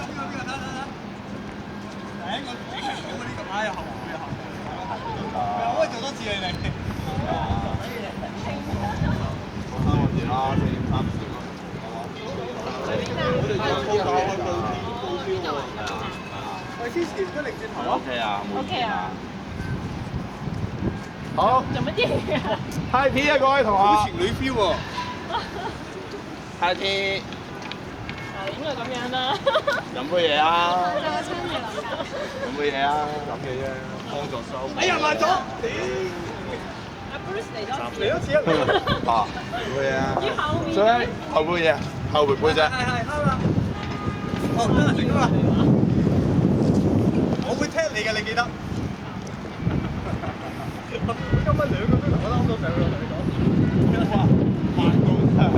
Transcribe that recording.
第一個幾強嘅喎呢個，哎呀後悔啊後悔！可唔可以做多次你哋？3個字啦，4.3字咯。我哋做高價開到高標喎。係啊。喂，之前都擰轉頭啊 OK 啊，冇意見啊。好做乜嘢啊？ ，high tea 啊，各位同學好情侶 feel 喎。 ，high tea，應該咁樣啦。飲杯嘢啊，有個親嘅樓價。飲杯嘢啊，飲嘅啫，幫助收。哎呀慢咗！阿 Bruce 嚟多次。嚟多次啊！啊，飲杯嘢啊，要後面。所以後杯嘢，後杯杯啫。係啱啦。哦，真係成功啦！我會聽你嘅，你記得。今晚2個鐘頭我都啱到上去同你講。哇，慢工真係。